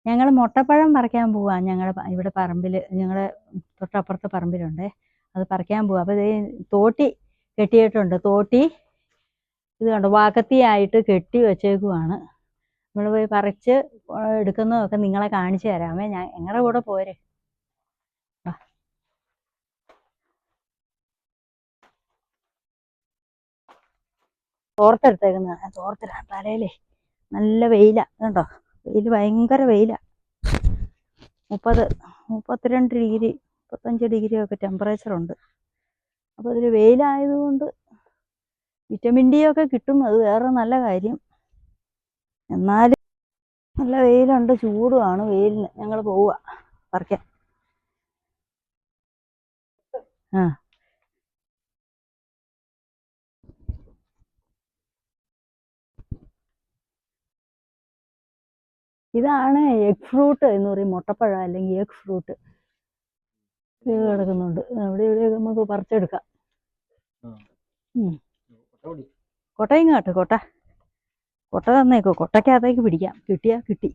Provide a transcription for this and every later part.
ഞങ്ങൾ മുട്ടപ്പഴം പറിക്കാൻ പോവാ. ഞങ്ങളുടെ ഇവിടെ പറമ്പിൽ, ഞങ്ങളുടെ തൊട്ടപ്പുറത്തെ പറമ്പിലുണ്ടേ. അത് പറിക്കാൻ പോവാ. അപ്പോൾ ഇത് തോട്ടി കെട്ടിയിട്ടുണ്ട്. തോട്ടി ഇത് കണ്ടോ, വാക്കത്തിയായിട്ട് കെട്ടി വെച്ചേക്കുവാണ്. നമ്മൾ പോയി പറിച്ച് എടുക്കുന്നതൊക്കെ നിങ്ങളെ കാണിച്ചു തരാമേ. ഞങ്ങളുടെ കൂടെ പോരെ. തോർത്തെടുത്തേക്കുന്ന തോർത്തിടാ. തലയിലേ നല്ല വെയിലാ കേട്ടോ. വെയിൽ ഭയങ്കര വെയിലാ. 32 ഡിഗ്രി 35 ഡിഗ്രി ഒക്കെ ടെമ്പറേച്ചറുണ്ട്. അപ്പോൾ അതിൽ വെയിലായതുകൊണ്ട് വിറ്റമിൻ ഡി ഒക്കെ കിട്ടും. അത് വേറെ നല്ല കാര്യം. എന്നാലും നല്ല വെയിലുണ്ട്, ചൂടുമാണ്. വെയിലിന് ഞങ്ങൾ പോവുക പറിക്കാൻ. ഇതാണ് എഗ് ഫ്രൂട്ട് എന്ന് പറയും. മുട്ടപ്പഴം അല്ലെങ്കിൽ എഗ് ഫ്രൂട്ട്. ഇത് കിടക്കുന്നുണ്ട്. അവിടെ ഇവിടെ നമുക്ക് പറിച്ചെടുക്കാം. കൊട്ടയും കേട്ടോ. കൊട്ട തന്നേക്കോ. കൊട്ടയ്ക്കകത്തേക്ക് പിടിക്കാം. കിട്ടിയാ കിട്ടി.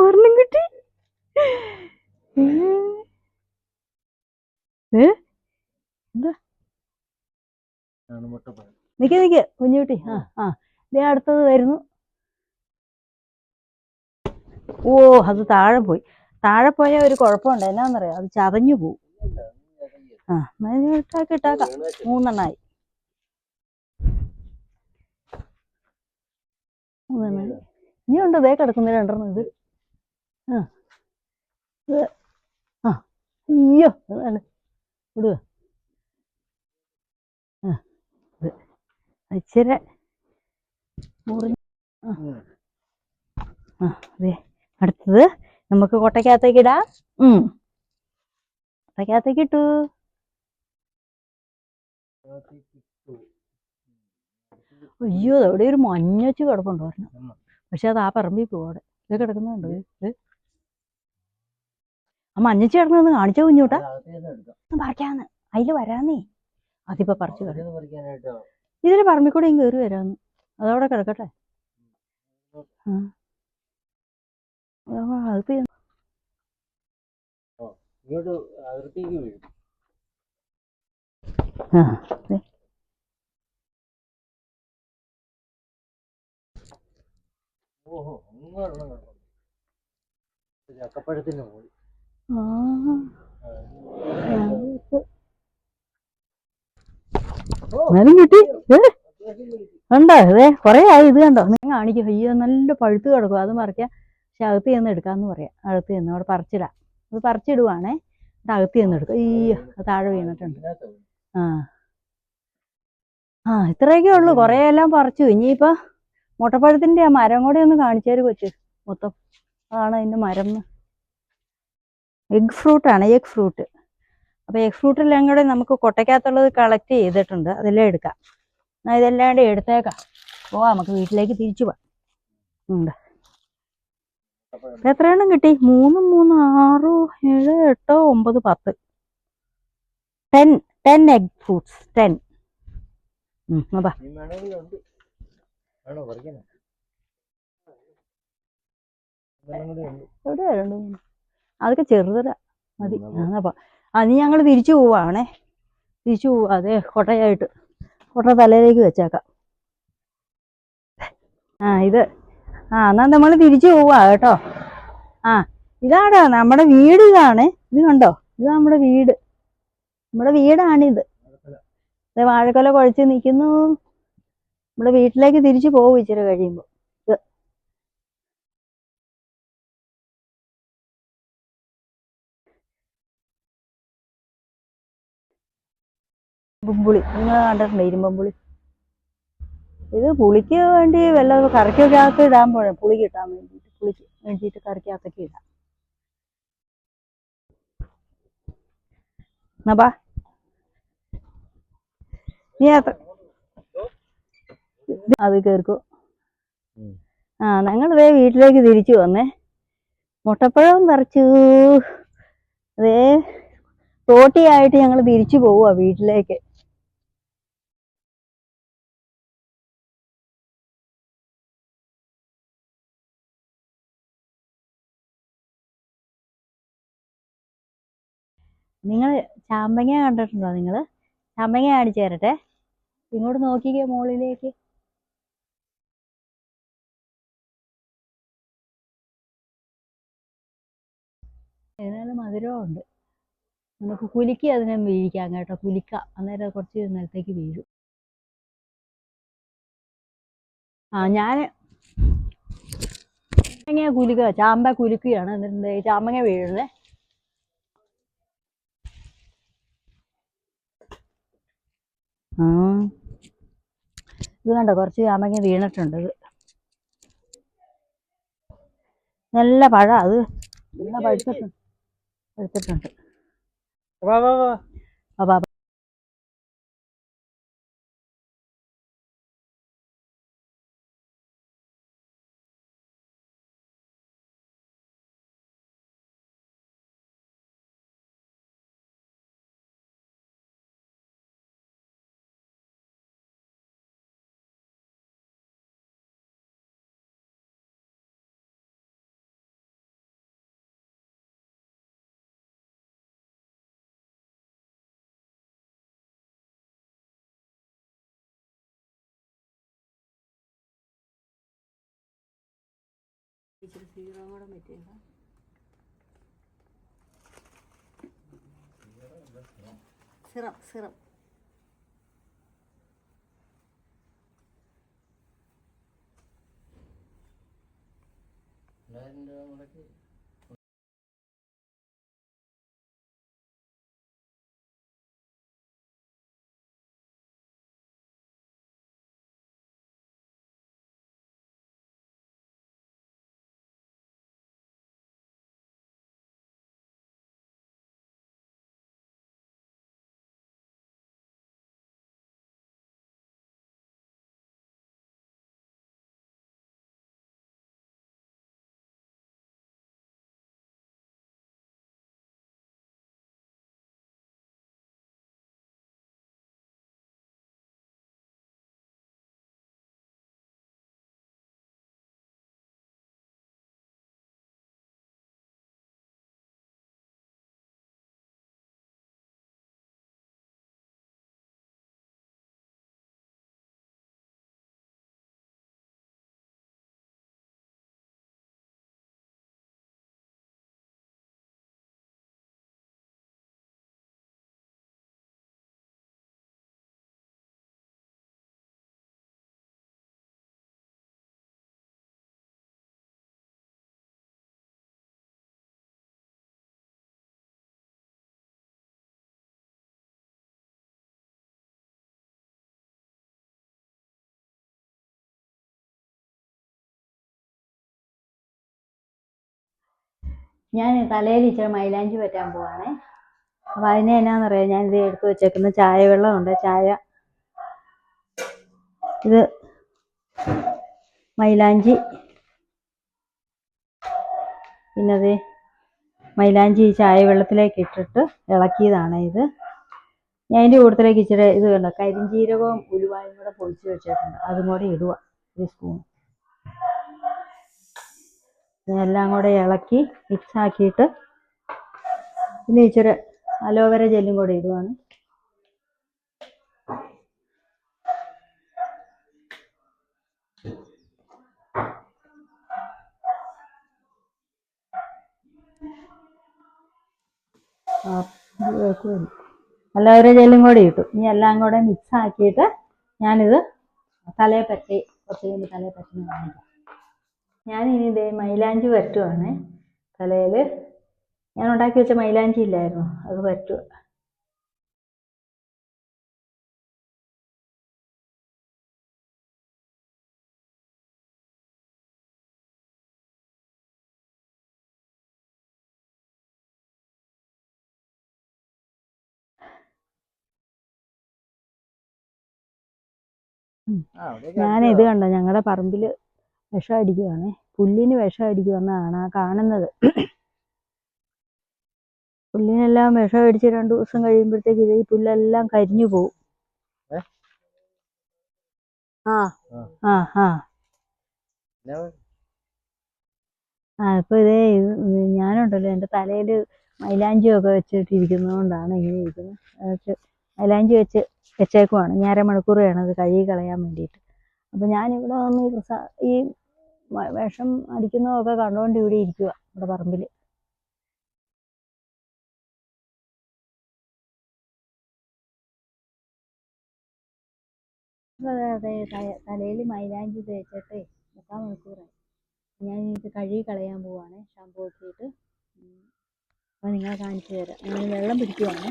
ഒരെണ്ണം കിട്ടി. എന്താ നിക്ക് കുഞ്ഞുകുട്ടി. ഇതേ അടുത്തത് വരുന്നു. ഓ, അത് താഴെ പോയി. താഴെ പോയ ഒരു കുഴപ്പമുണ്ട്. എന്നാന്നറിയാം, അത് ചതഞ്ഞു പോവും. ഇട്ടാക്കാം. 3 എണ്ണമായി. 3 എണ്ണമായി. ഇനി ഉണ്ട് ദേ കിടക്കുന്ന 2 എണ്ണം. ഇത് അയ്യോ ഇടുക. ഇച്ചിരി മുറിഞ്ഞ്. അതെ, അടുത്തത് നമുക്ക് കൊട്ടയ്ക്കകത്തേക്ക് ഇടാം. കൊട്ടയ്ക്കകത്തേക്ക് ഇട്ടു. അയ്യോ, അവിടെ ഒരു മഞ്ഞച്ച് കിടപ്പുണ്ടോ പറഞ്ഞു. പക്ഷെ അത് ആ പറമ്പിൽ പോവാടെ. ഇത് കിടക്കുന്നുണ്ട്. ആ മഞ്ഞച്ച് കിടക്കുന്നൊന്ന് കാണിച്ചോ കുഞ്ഞൂട്ടാ. പറിക്കാന്ന് അതില് വരാന്നേ. അതിപ്പോ പറിച്ചു കിടക്കും. ഇതിന് പറമ്പിൽ കൂടെ കയറി വരാന്ന്. അതവിടെ കിടക്കട്ടെ. ചക്കപ്പഴത്തിന് പോയി. കിട്ടി. കണ്ടോ, അതെ കൊറേ ആയി. ഇത് കണ്ടോ, നിങ്ങൾ കാണിക്കും. അയ്യോ, നല്ല പഴുത്ത് കിടക്കും. അത് മറിക്കാം. പക്ഷെ അകത്ത് ചെന്ന് എടുക്കാന്ന് പറയാം. അകത്ത് ചെന്ന് അവിടെ പറിച്ചിടാം. അത് പറിച്ചിടുവാണേ. അകത്ത് ചെന്ന് എടുക്കും. അയ്യോ, അത് താഴെ വീണിട്ടുണ്ട്. ഇത്രയൊക്കെ ഉള്ളു. കുറേ എല്ലാം പറിച്ചു. ഇനിയിപ്പോ മുട്ടപ്പഴത്തിന്റെ ആ മരം കൂടെ ഒന്ന് കാണിച്ചേര് കൊച്ച്. മൊത്തം അതാണ് അതിന്റെ മരം. എഗ് ഫ്രൂട്ടാണ്. Egg fruit. അപ്പൊ എഗ് ഫ്രൂട്ടെല്ലാം കൂടെ നമുക്ക് കൊട്ടയ്ക്കകത്തുള്ളത് കളക്ട് ചെയ്തിട്ടുണ്ട്. അതെല്ലാം എടുക്കാം. ഇതെല്ലാം കൂടെ എടുത്തേക്കാം. നമുക്ക് വീട്ടിലേക്ക് തിരിച്ചു പോവാം. എത്ര എണ്ണം കിട്ടി? 3, 3, 6, 7, 8, 9, 10. 10 എഗ് ഫ്രൂട്ട്സ്. 10. എവിടെയാ 2, 3? അതൊക്കെ ചെറുതരാ മതി. നീ ഞങ്ങൾ തിരിച്ചു പോവാണേ. തിരിച്ചു പോവാ. അതെ, കൊട്ടയായിട്ട്. കൊട്ട തലയിലേക്ക് വെച്ചേക്കാം. ഇത് എന്നാ നമ്മൾ തിരിച്ചു പോവാ കേട്ടോ. ഇതാടാ നമ്മുടെ വീട്. ഇതാണ്. ഇത് കണ്ടോ, ഇത് നമ്മുടെ വീട്. നമ്മുടെ വീടാണിത്. വാഴക്കൊല കുഴച്ച് നിൽക്കുന്നു. നമ്മുടെ വീട്ടിലേക്ക് തിരിച്ചു പോകും ഇച്ചിരി കഴിയുമ്പോ. ഇരുമ്പുളി നിങ്ങൾ കണ്ടിട്ടുണ്ട്? ഇരുമ്പുളി. ഇത് പുളിക്ക് വേണ്ടി വല്ല കറിക്കൊക്കെ അകത്ത് ഇടാൻ പോഴേ. പുളി കിട്ടാൻ വേണ്ടിയിട്ട്, പുളിക്ക് വേണ്ടിയിട്ട് കറിക്കകത്തൊക്കെ ഇടാം. എന്നാ നീ അത് കേൾക്കോ. ഞങ്ങളിതേ വീട്ടിലേക്ക് തിരിച്ചു വന്നേ. മുട്ടപ്പഴവും പറിച്ചു. അതേ തോട്ടിയായിട്ട് ഞങ്ങൾ തിരിച്ചു പോവുക വീട്ടിലേക്ക്. നിങ്ങൾ ചാമ്പങ്ങ കണ്ടിട്ടുണ്ടോ? നിങ്ങൾ ചാമ്പങ്ങ കാണിച്ചു തരട്ടെ. ഇങ്ങോട്ട് നോക്കിക്കേ മുകളിലേക്ക്. ഇതിനെല്ലാം മധുരമുണ്ട്. നമുക്ക് കുലുക്കി അതിനെ വീഴിക്കാം കേട്ടോ. കുലുക്കാം, അന്നേരം കുറച്ച് നിലത്തേക്ക് വീഴും. ഞാൻ ചാമ്പങ്ങ കുലുക്കുക, ചാമ്പ കുലുക്കുകയാണ്. എന്നിട്ട് ചാമ്പങ്ങ വീഴുന്നത്. ഇത് കണ്ടോ, കുറച്ച് ചാമ്പങ്ങ വീണിട്ടുണ്ട്. ഇത് നല്ല പഴം, അത് നല്ല പഴുത്തിട്ടുണ്ട്. അപ്പൊ ഇച്ചിരി സീറോ കൂടെ പറ്റിയതാ. സിറം ഞാൻ തലയിൽ ഇച്ചിരി മൈലാഞ്ചി പറ്റാൻ പോവാണേ. അപ്പം അതിനെ എന്നാന്നറിയാം, ഞാനിത് എടുത്ത് വെച്ചേക്കുന്ന ചായ വെള്ളമുണ്ട്. ഇത് മൈലാഞ്ചി, പിന്നെ അത് മൈലാഞ്ചി ചായ വെള്ളത്തിലേക്ക് ഇട്ടിട്ട് ഇളക്കിയതാണ് ഇത്. ഞാൻ അതിൻ്റെ കൂട്ടത്തിലേക്ക് ഇച്ചിരി ഇത് കണ്ടോ, കരിഞ്ജീരകവും ഉലുവായും കൂടെ പൊടിച്ച് വെച്ചിട്ടുണ്ട്. അതും കൂടെ ഇടുക, ഒരു സ്പൂൺ. എല്ലാം കൂടെ ഇളക്കി മിക്സ് ആക്കിയിട്ട് പിന്നെ ഇച്ചിരി അലോവേര ജെല്ലും കൂടെ ഇടുവാണ്. അലോവേര ജെല്ലും കൂടെ ഇട്ടു. ഇനി എല്ലാം കൂടെ മിക്സ് ആക്കിയിട്ട് ഞാനിത് തലയെ പറ്റി കുറച്ച് കഴിയുമ്പോൾ തലയെ പറ്റി കാണിക്കാം. ഞാനിനി ഇതേ മൈലാഞ്ചി പറ്റുവാണ് തലയിൽ. ഞാൻ ഉണ്ടാക്കി വെച്ച മൈലാഞ്ചി ഇല്ലായിരുന്നു, അത് പറ്റുക. ഞാനിത് കണ്ടോ, ഞങ്ങളുടെ പറമ്പിൽ വിഷം അടിക്കുവാണ്. പുല്ലിന് വിഷം അടിക്കുമെന്നാണ് ആ കാണുന്നത്. പുല്ലിനെല്ലാം വിഷം അടിച്ച് 2 ദിവസം കഴിയുമ്പോഴത്തേക്ക് ഈ പുല്ലെല്ലാം കരിഞ്ഞു പോകും. ഇപ്പൊ ഞാനുണ്ടല്ലോ, എൻ്റെ തലയിൽ മൈലാഞ്ചിയൊക്കെ വെച്ചിട്ടിരിക്കുന്നതുകൊണ്ടാണ് ഇങ്ങനെ ഇരിക്കുന്നത്. മൈലാഞ്ചി വെച്ചേക്കുവാണ്. ഇനി അരമണിക്കൂർ വേണം അത് കഴുകി കളയാൻ വേണ്ടിയിട്ട്. അപ്പം ഞാനിവിടെ വന്ന് ഈ വിഷം അടിക്കുന്നതൊക്കെ കണ്ടുകൊണ്ട് ഇവിടെ ഇരിക്കുക ഇവിടെ പറമ്പിൽ. അതെ തലയിൽ മൈലാഞ്ചി തേച്ചിട്ട് 3/4 മണിക്കൂറായി. ഞാൻ ഇത് കഴുകി കളയാൻ പോവാണ് ഷാമ്പൂ ഒക്കെ ഇട്ട്. അപ്പം നിങ്ങളെ കാണിച്ചു തരാം. ഞാൻ വെള്ളം പിടിക്കുവാണ്.